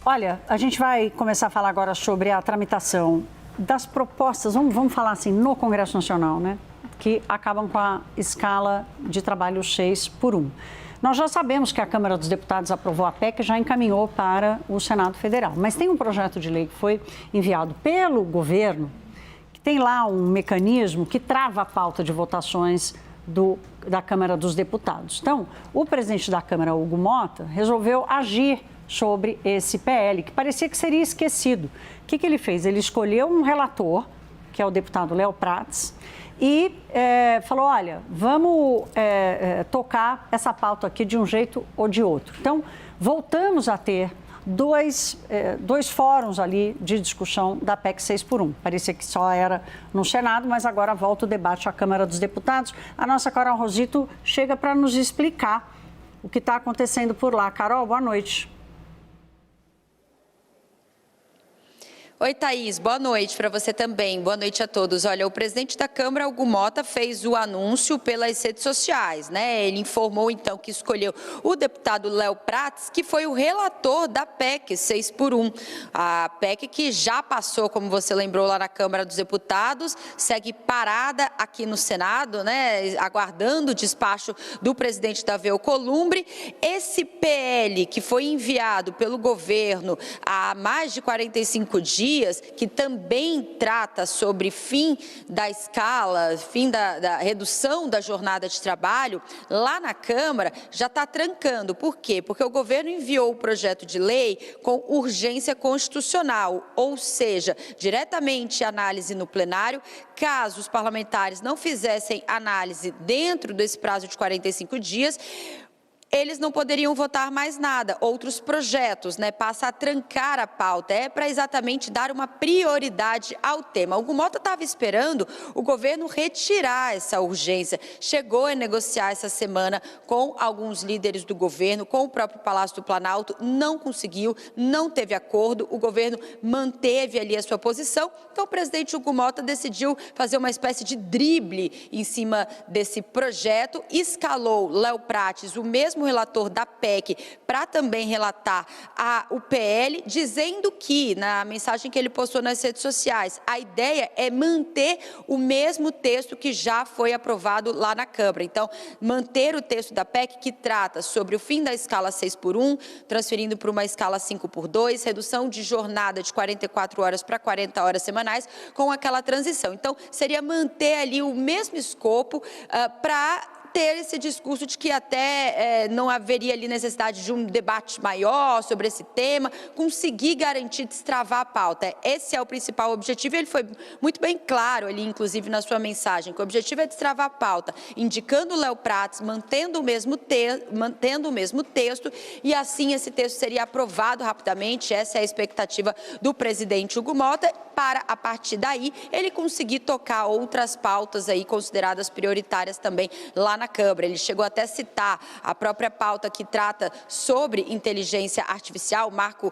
Olha, a gente vai começar a falar agora sobre a tramitação das propostas, vamos falar assim, no Congresso Nacional, né? Que acabam com a escala de trabalho 6x1. Nós já sabemos que a Câmara dos Deputados aprovou a PEC e já encaminhou para o Senado Federal. Mas tem um projeto de lei que foi enviado pelo governo, que tem lá um mecanismo que trava a pauta de votações da Câmara dos Deputados. Então, o presidente da Câmara, Hugo Mota, resolveu agir sobre esse PL, que parecia que seria esquecido. O que ele fez? Ele escolheu um relator, que é o deputado Léo Prats, e falou, olha, vamos tocar essa pauta aqui de um jeito ou de outro. Então, voltamos a ter dois fóruns ali de discussão da PEC 6x1. Parecia que só era no Senado, mas agora volta o debate à Câmara dos Deputados. A nossa Carol Rosito chega para nos explicar o que está acontecendo por lá. Carol, boa noite. Oi, Thaís, boa noite para você também. Boa noite a todos. Olha, o presidente da Câmara, Hugo Mota, fez o anúncio pelas redes sociais, né? Ele informou, então, que escolheu o deputado Léo Prats, que foi o relator da PEC 6x1. A PEC que já passou, como você lembrou, lá na Câmara dos Deputados, segue parada aqui no Senado, né? Aguardando o despacho do presidente Davi Alcolumbre. Esse PL que foi enviado pelo governo há mais de 45 dias, que também trata sobre fim da escala, fim da redução da jornada de trabalho, lá na Câmara já está trancando. Por quê? Porque o governo enviou o projeto de lei com urgência constitucional, ou seja, diretamente análise no plenário. Caso os parlamentares não fizessem análise dentro desse prazo de 45 dias, eles não poderiam votar mais nada, outros projetos, né? Passa a trancar a pauta, para exatamente dar uma prioridade ao tema. O Hugo Mota estava esperando o governo retirar essa urgência, chegou a negociar essa semana com alguns líderes do governo, com o próprio Palácio do Planalto, não conseguiu, não teve acordo, o governo manteve ali a sua posição, então o presidente Hugo Mota decidiu fazer uma espécie de drible em cima desse projeto, escalou Léo Prats, o mesmo relator da PEC, para também relatar o PL, dizendo que, na mensagem que ele postou nas redes sociais, a ideia é manter o mesmo texto que já foi aprovado lá na Câmara. Então, manter o texto da PEC que trata sobre o fim da escala 6x1, transferindo para uma escala 5x2, redução de jornada de 44 horas para 40 horas semanais, com aquela transição. Então, seria manter ali o mesmo escopo para ter esse discurso de que até não haveria ali necessidade de um debate maior sobre esse tema, conseguir garantir destravar a pauta. Esse é o principal objetivo e ele foi muito bem claro ali, inclusive na sua mensagem, que o objetivo é destravar a pauta, indicando o Léo Prats, mantendo o mesmo texto e assim esse texto seria aprovado rapidamente. Essa é a expectativa do presidente Hugo Mota, para, a partir daí, ele conseguir tocar outras pautas aí consideradas prioritárias também lá na Câmara. Ele chegou até a citar a própria pauta que trata sobre inteligência artificial, o marco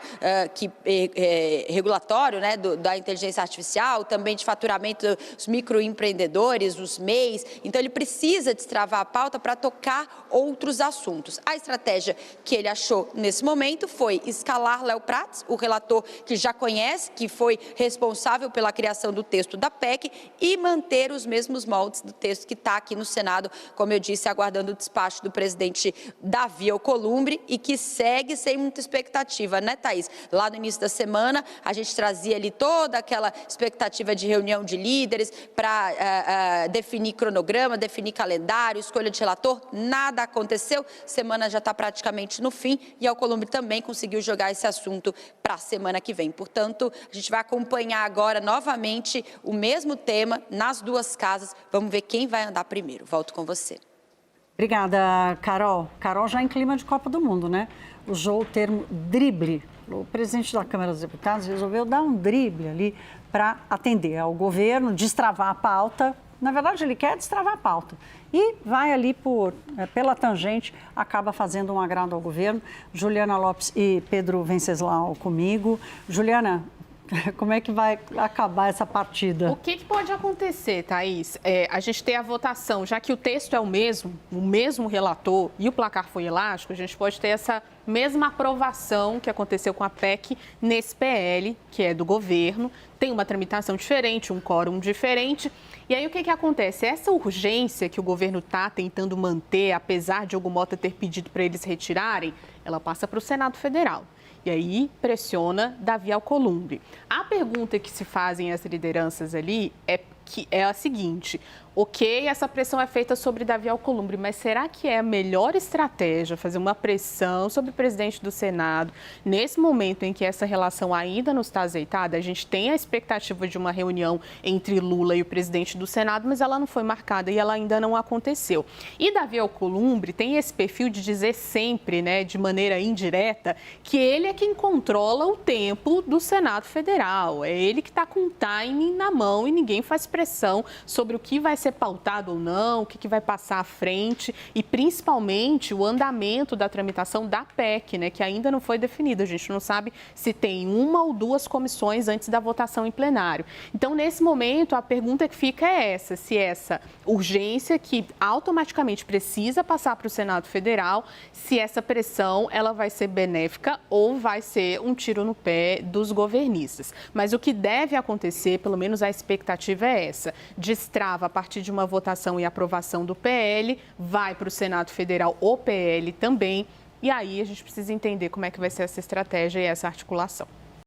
regulatório, né, da inteligência artificial, também de faturamento dos microempreendedores, os MEIs. Então, ele precisa destravar a pauta para tocar outros assuntos. A estratégia que ele achou nesse momento foi escalar Léo Prats, o relator que já conhece, que foi responsável pela criação do texto da PEC, e manter os mesmos moldes do texto que está aqui no Senado, como eu disse, aguardando o despacho do presidente Davi Alcolumbre, e que segue sem muita expectativa, né, Thaís? Lá no início da semana, a gente trazia ali toda aquela expectativa de reunião de líderes para definir cronograma, definir calendário, escolha de relator. Nada aconteceu, semana já está praticamente no fim e Alcolumbre também conseguiu jogar esse assunto para a semana que vem. Portanto, a gente vai acompanhar agora novamente o mesmo tema nas duas casas. Vamos ver quem vai andar primeiro. Volto com você. Obrigada, Carol. Carol já em clima de Copa do Mundo, né? Usou o termo drible. O presidente da Câmara dos Deputados resolveu dar um drible ali para atender ao governo, destravar a pauta. Na verdade, ele quer destravar a pauta. E vai ali pela tangente, acaba fazendo um agrado ao governo. Juliana Lopes e Pedro Venceslau comigo. Juliana, Como é que vai acabar essa partida? O que pode acontecer, Thaís? A gente tem a votação, já que o texto é o mesmo relator e o placar foi elástico, a gente pode ter essa mesma aprovação que aconteceu com a PEC nesse PL, que é do governo. Tem uma tramitação diferente, um quórum diferente. E aí o que acontece? Essa urgência que o governo está tentando manter, apesar de Hugo Mota ter pedido para eles retirarem, ela passa para o Senado Federal. E aí pressiona Davi Alcolumbre. A pergunta que se fazem as lideranças ali é a seguinte: ok, essa pressão é feita sobre Davi Alcolumbre, mas será que é a melhor estratégia fazer uma pressão sobre o presidente do Senado nesse momento em que essa relação ainda não está azeitada? A gente tem a expectativa de uma reunião entre Lula e o presidente do Senado, mas ela não foi marcada e ela ainda não aconteceu. E Davi Alcolumbre tem esse perfil de dizer sempre, né, de maneira indireta, que ele é quem controla o tempo do Senado Federal. É ele que está com o timing na mão e ninguém faz pressão sobre o que vai ser pautado ou não, o que vai passar à frente e, principalmente, o andamento da tramitação da PEC, né, que ainda não foi definido. A gente não sabe se tem uma ou duas comissões antes da votação em plenário. Então, nesse momento, a pergunta que fica é essa: se essa urgência que automaticamente precisa passar para o Senado Federal, se essa pressão ela vai ser benéfica ou vai ser um tiro no pé dos governistas. Mas o que deve acontecer, pelo menos a expectativa é essa: destrava a partir de uma votação e aprovação do PL, vai para o Senado Federal o PL também, e aí a gente precisa entender como é que vai ser essa estratégia e essa articulação.